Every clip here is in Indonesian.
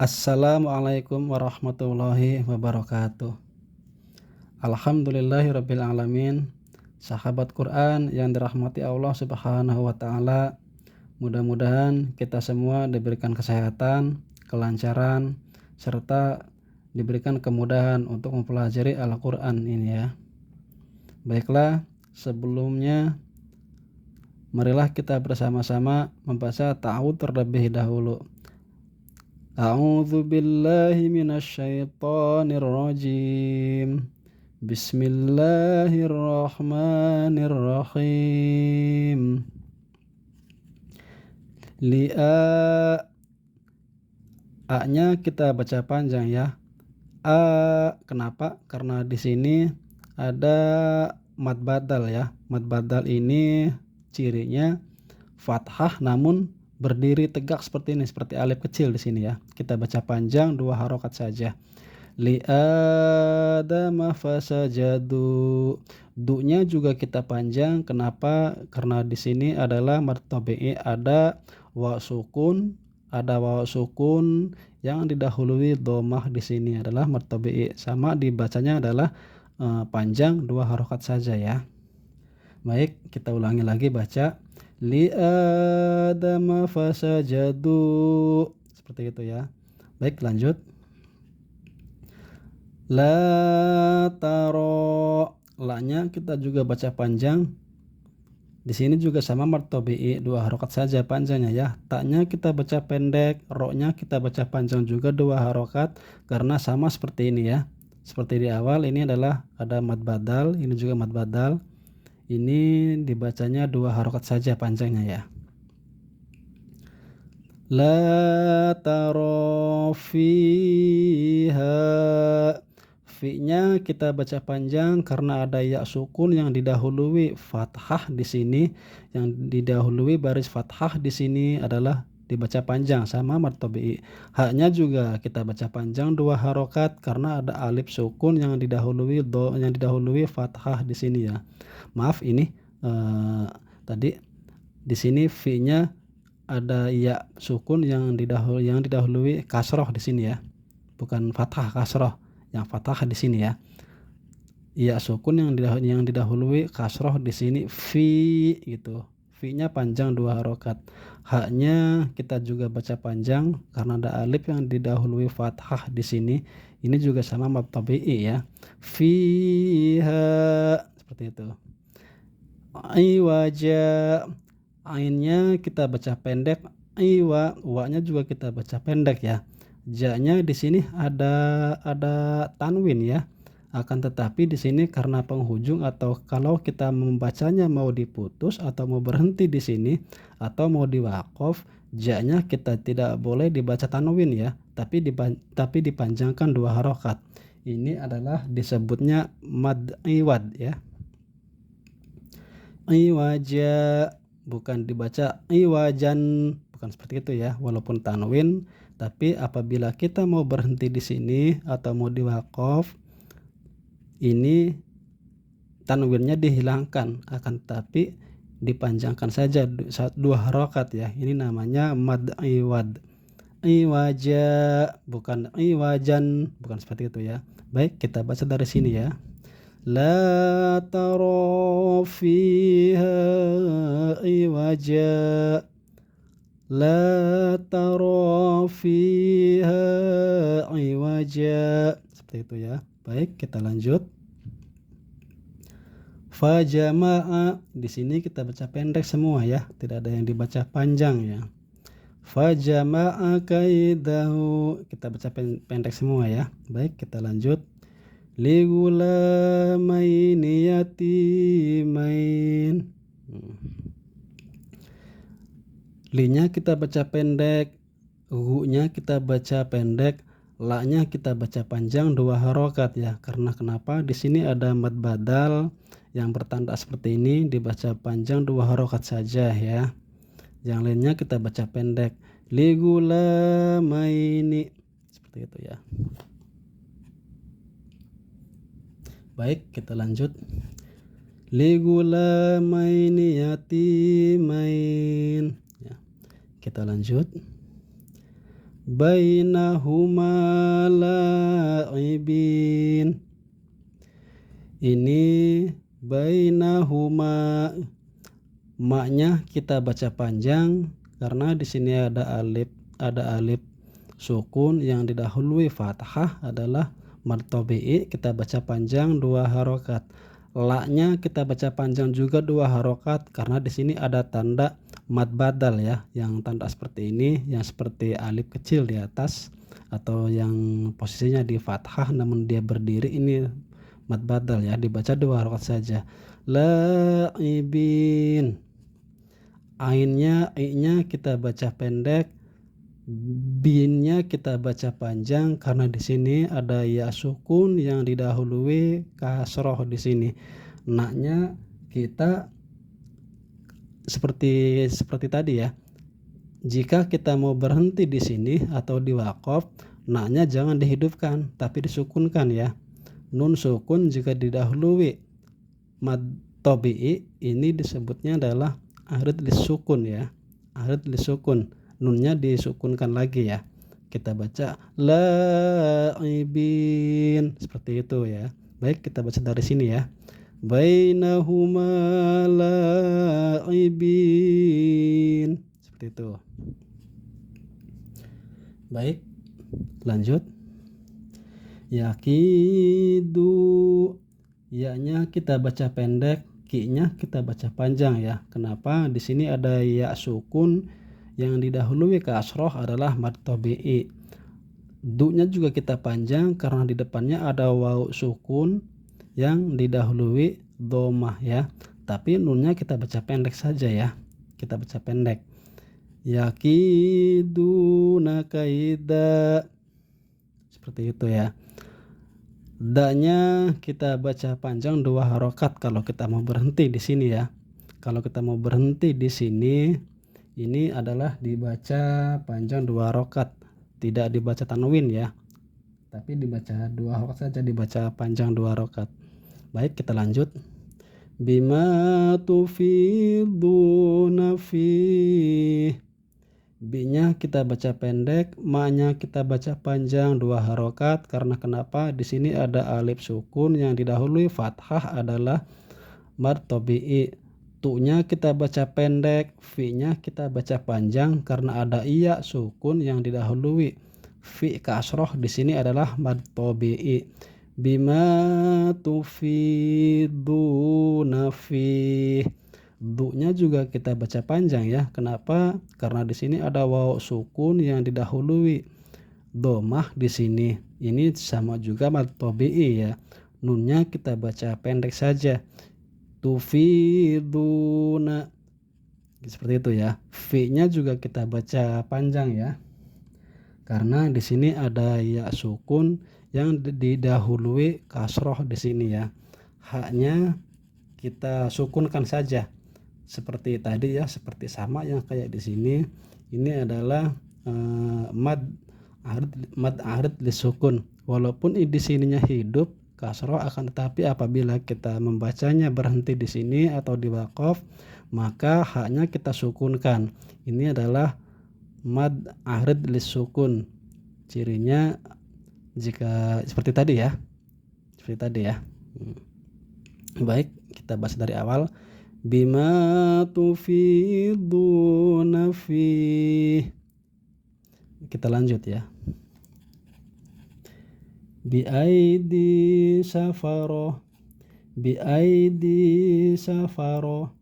Assalamualaikum warahmatullahi wabarakatuh. Alhamdulillahirabbil alamin. Sahabat Quran yang dirahmati Allah Subhanahu wa taala, mudah-mudahan kita semua diberikan kesehatan, kelancaran, serta diberikan kemudahan untuk mempelajari Al-Qur'an ini ya. Baiklah, sebelumnya marilah kita bersama-sama membaca ta'awudz terlebih dahulu. A'udzu billahi minasyaitonir rajim. Bismillahirrahmanirrahim. A-nya kita baca panjang ya. Kenapa? Karena di sini ada mad badal ya. Mad badal ini cirinya fathah namun berdiri tegak seperti ini, seperti alif kecil di sini ya. Kita baca panjang 2 harokat saja. Adama fasajadu. Du-nya juga kita panjang. Kenapa? Karena di sini adalah mad tabi'i, ada waw sukun, yang didahului dhammah. Di sini adalah mad tabi'i. Sama dibacanya adalah panjang 2 harokat saja ya. Baik, kita ulangi lagi baca. Adama fasajadu, seperti itu ya. Baik, lanjut. La taro, la-nya kita juga baca panjang. Di sini juga sama mad tabi'i, 2 harokat saja panjangnya ya. Ta-nya kita baca pendek, ro-nya kita baca panjang juga 2 harokat karena sama seperti ini ya. Seperti di awal, ini adalah ada mad badal, ini juga mad badal. Ini dibacanya 2 harokat saja panjangnya ya. La taro fiha. Fi-nya kita baca panjang karena ada ya sukun yang didahului fathah di sini. Yang didahului baris fathah di sini adalah dibaca panjang sama mad tabi'i. Ha-nya juga kita baca panjang 2 harokat karena ada alif sukun yang didahului fathah di sini ya. Maaf, ini tadi di sini fi-nya ada ya sukun yang didahului kasroh di sini ya. Bukan fathah, kasroh. Yang fathah di sini ya. Ya sukun yang didahului kasroh di sini fi gitu. Fi-nya panjang 2 harokat. Ha-nya kita juga baca panjang karena ada alif yang didahului fathah di sini. Ini juga sama mad tabi'i ya. Fiha, seperti itu. Iwaja, ainnya kita baca pendek. Iwa, wa-nya juga kita baca pendek ya. Ja-nya di sini ada tanwin ya. Akan tetapi di sini karena penghujung atau kalau kita membacanya mau diputus atau mau berhenti di sini atau mau diwaqaf, ja-nya kita tidak boleh dibaca tanwin ya, tapi dipanjangkan 2 harokat. Ini adalah disebutnya mad iwad ya. Iwaja, bukan dibaca iwajan, bukan seperti itu ya, walaupun tanwin. Tapi apabila kita mau berhenti di sini atau mau diwaqaf, ini tanwinnya dihilangkan, akan tetapi dipanjangkan saja 2 harokat ya. Ini namanya mad iwad. Iwaja, bukan iwajan, bukan seperti itu ya. Baik, kita baca dari sini ya. La tara fiha iwaja. La tara fiha iwaja. Seperti itu ya. Baik, kita lanjut. Fajama'a, di sini kita baca pendek semua ya, tidak ada yang dibaca panjang ya. Fajama'a kaidahu, kita baca pendek semua ya. Baik, kita lanjut. Ligulamaini yatimain. Li-nya kita baca pendek, hu-nya kita baca pendek, la-nya kita baca panjang 2 harokat ya. Karena kenapa? Di sini ada mad badal yang bertanda seperti ini, dibaca panjang 2 harokat saja ya. Yang lainnya kita baca pendek. Ligulamaini, seperti itu ya. Baik, kita lanjut. Ligulamaini yatimain ya. Kita lanjut. bainahuma la'ibin. Ini bainahuma, maknya kita baca panjang karena di sini ada alif sukun yang didahului fathah adalah mad tabi'i, kita baca panjang 2 harokat. La-nya kita baca panjang juga 2 harokat karena di sini ada tanda mad badal ya, yang tanda seperti ini, yang seperti alif kecil di atas atau yang posisinya di fathah namun dia berdiri, ini mad badal ya, dibaca 2 harokat saja. La'ibin, ainnya i-nya kita baca pendek, binnya kita baca panjang karena di sini ada ya sukun yang didahului kasroh di sini. Naknya kita seperti tadi ya. Jika kita mau berhenti di sini atau di waqaf, naknya jangan dihidupkan tapi disukunkan ya. Nun sukun jika didahului mad tabi'i ini disebutnya adalah arid lisukun ya. Arid lisukun. Nunnya disukunkan lagi ya. Kita baca la'ibin seperti itu ya. Baik, kita baca dari sini ya. Bainahuma la'ibin seperti itu. Baik, lanjut. Yakidu, ya-nya kita baca pendek, ki-nya kita baca panjang ya. Kenapa? Di sini ada ya sukun yang didahului kasroh adalah mad tabi'i. Du-nya juga kita panjang karena di depannya ada waw sukun yang didahului domah ya. Tapi nunnya kita baca pendek saja ya. Kita baca pendek. Yakiduna kaida seperti itu ya. Da-nya kita baca panjang 2 harokat kalau kita mau berhenti di sini ya. Kalau kita mau berhenti di sini, ini adalah dibaca panjang 2 harokat, tidak dibaca tanwin ya, tapi dibaca 2 harokat saja, dibaca panjang 2 harokat. Baik, kita lanjut. Bima tufiduna fi, B-nya kita baca pendek, ma-nya kita baca panjang 2 harokat karena kenapa? Di sini ada alif sukun yang didahului fathah adalah mad tabi'i. Tu-nya kita baca pendek, fi-nya kita baca panjang karena ada iya sukun yang didahului fi kasroh, di sini adalah mad tabi'i. Bima tufiduna fi, du-nya juga kita baca panjang ya. Kenapa? Karena di sini ada waw sukun yang didahului domah di sini. Ini sama juga mad tabi'i ya. Nunnya kita baca pendek saja. Tufiduna seperti itu ya. V-nya juga kita baca panjang ya. Karena di sini ada ya sukun yang didahului kasroh di sini ya. H-nya kita sukunkan saja seperti tadi ya, seperti sama yang kayak di sini. Ini adalah mad arid lisukun. Walaupun di sininya hidup kasroh, akan tetapi apabila kita membacanya berhenti di sini atau di waqaf, maka haknya kita sukunkan. Ini adalah mad arid lisukun. Cirinya jika seperti tadi ya. Seperti tadi ya. Baik, kita bahas dari awal. Bima tufiduna fi. Kita lanjut ya. Biaidi safaro, biaidi safaro,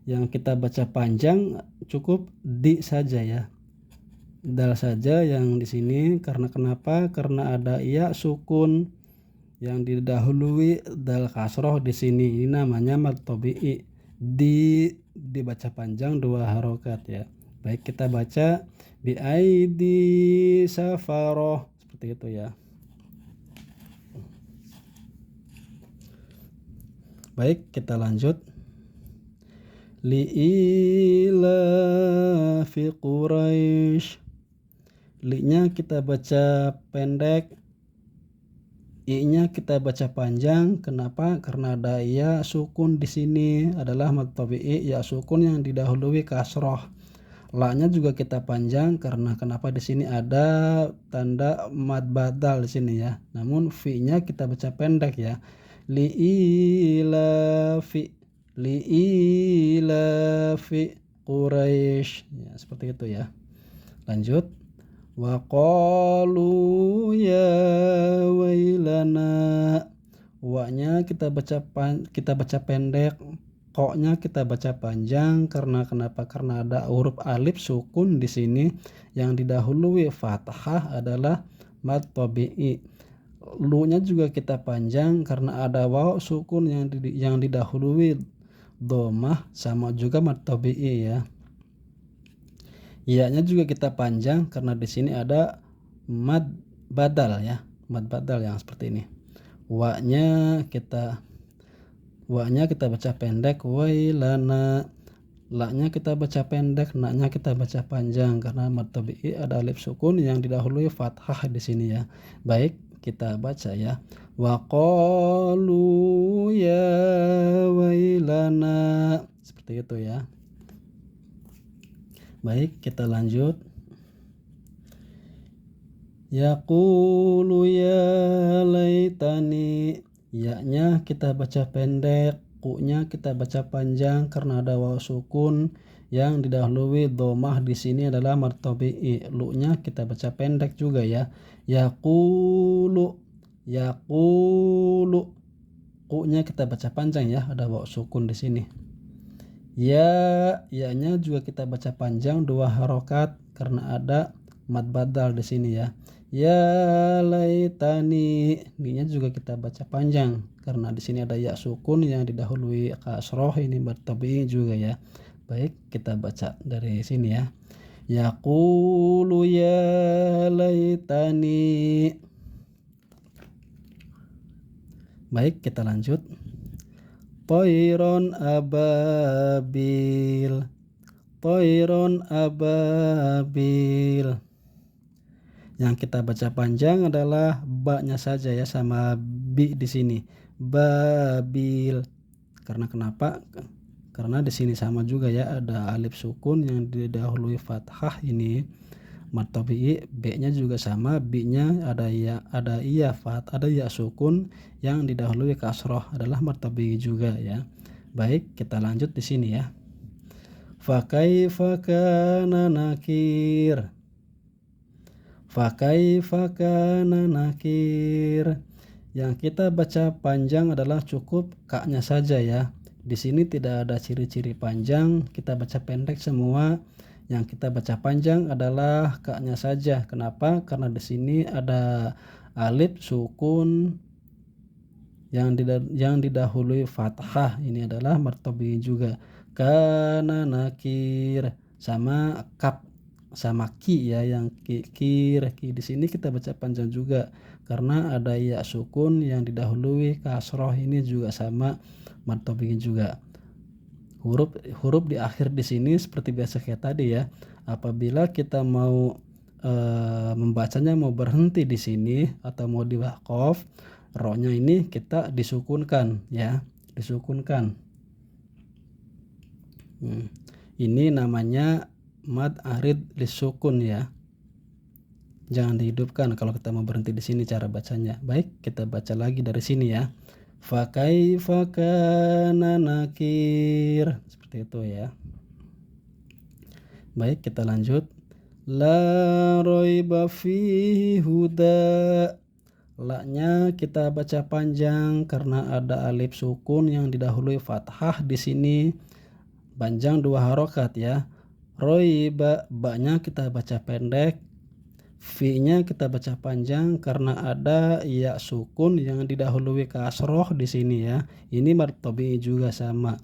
yang kita baca panjang cukup di saja ya, dal saja yang di sini. Karena kenapa? Karena ada iya sukun yang didahului dal kasroh di sini. Ini namanya mad tabi'i. Dibaca panjang 2 harokat ya. Baik, kita baca biaidi safaro seperti itu ya. Baik, kita lanjut. Li'ilafi Quraisy. Li-nya kita baca pendek, I-nya kita baca panjang. Kenapa? Karena ada ya sukun di sini adalah mad tabi'i, ya sukun yang didahului kasroh. La-nya juga kita panjang karena kenapa di sini ada tanda mad badal di sini ya. Namun fi-nya kita baca pendek ya. Li'ilafi li'ilafi Quraisy. Ya, seperti itu ya. Lanjut. Wa qalu ya wailana. Wa-nya kita baca pendek. Ko-nya kita baca panjang karena kenapa? Karena ada huruf alif sukun di sini yang didahului fathah adalah mad tabi'i. Lu-nya juga kita panjang karena ada waw sukun yang didahului dhammah sama juga mad tabi'i ya. Ya-nya juga kita panjang karena di sini ada mad badal ya, mad badal yang seperti ini. Wa-nya kita baca pendek wailana. La-nya kita baca pendek, na-nya kita baca panjang karena mad tabi'i ada alif sukun yang didahului fathah di sini ya. Baik, kita baca ya. Wa qalu ya wailana. Seperti itu ya. Baik, kita lanjut. Yaqulu ya laitani. Ya-nya kita baca pendek, ku-nya kita baca panjang karena ada waw sukun yang didahului dhammah di sini adalah mad tabi'i. Lu-nya kita baca pendek juga ya. Yaqulu. Ku-nya kita baca panjang ya, ada waw sukun di sini. Ya-nya juga kita baca panjang 2 harokat karena ada mad badal di sini ya. Ya laitani. Ni-nya juga kita baca panjang karena di sini ada ya sukun yang didahului kasroh, ini mad tabi'i juga ya. Baik, kita baca dari sini ya. Yaqulu ya laitani. Baik, kita lanjut. Toiron ababil. Yang kita baca panjang adalah ba-nya saja ya, sama bi di sini. Babil. Karena kenapa? Karena di sini sama juga ya, ada alif sukun yang didahului fathah ini mad tabi'i. B-nya juga sama, bi-nya ada ya sukun yang didahului kasroh adalah mad tabi'i juga ya. Baik, kita lanjut di sini ya. Fa kaifa kana nakir. Yang kita baca panjang adalah cukup ka-nya saja ya. Di sini tidak ada ciri-ciri panjang, kita baca pendek semua. Yang kita baca panjang adalah ka-nya saja. Kenapa? Karena di sini ada alif sukun yang didahului fathah. Ini adalah mad tabi'i juga. Kana nakir sama kaf sama ki ya, yang ki di sini kita baca panjang juga karena ada ya sukun yang didahului kasroh, ini juga sama mad tabi'i juga. Huruf di akhir di sini seperti biasa kayak tadi ya. Apabila kita mau membacanya, mau berhenti di sini atau mau diwaqaf, ro-nya ini kita disukunkan ya, disukunkan. Ini namanya mad arid lisukun ya. Jangan dihidupkan kalau kita mau berhenti di sini cara bacanya. Baik, kita baca lagi dari sini ya. Fa kaifa kana nakir. Seperti itu ya. Baik, kita lanjut. La raiba fihi huda. La-nya kita baca panjang karena ada alif sukun yang didahului fathah di sini. Panjang 2 harokat ya. Roiba, ba-nya kita baca pendek. Fi-nya kita baca panjang karena ada ya sukun yang didahului kasroh di sini ya. Ini mad tabi'i juga sama.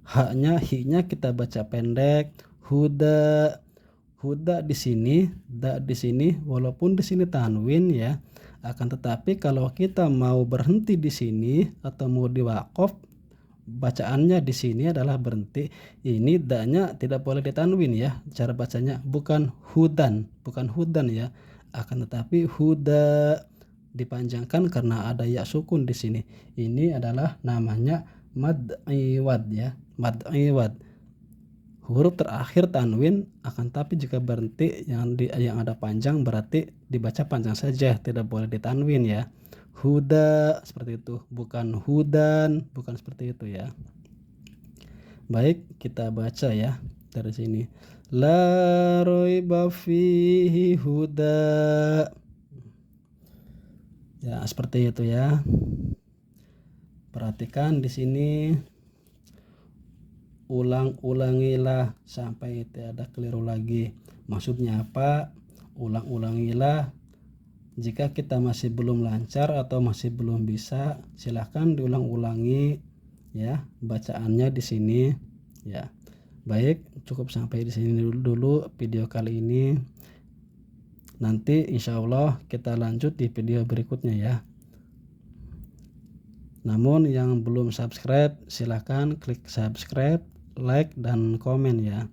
Hi-nya kita baca pendek. Huda di sini, da di sini, walaupun di sini tanwin ya. Akan tetapi kalau kita mau berhenti di sini atau mau diwaqaf, bacaannya di sini adalah berhenti. Ini da-nya tidak boleh ditanwin ya. Cara bacanya bukan hudan ya. Akan tetapi huda dipanjangkan karena ada ya sukun di sini. Ini adalah namanya mad iwad ya. Mad iwad. huruf terakhir tanwin, akan tapi jika berhenti yang ada panjang berarti dibaca panjang saja, tidak boleh ditanwin ya. Huda seperti itu, bukan hudan, bukan seperti itu ya. Baik, kita baca ya dari sini. La raiba fihi huda. Ya, seperti itu ya. Perhatikan di sini, ulang-ulangilah sampai tidak ada keliru lagi. Maksudnya apa? Ulang-ulangilah. Jika kita masih belum lancar atau masih belum bisa, silahkan diulang-ulangi ya bacaannya di sini ya. Baik, cukup sampai di sini dulu video kali ini. Nanti insya Allah kita lanjut di video berikutnya ya. Namun yang belum subscribe, silahkan klik subscribe, like, dan komen ya.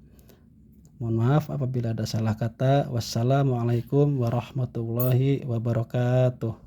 Mohon maaf apabila ada salah kata. Wassalamualaikum warahmatullahi wabarakatuh.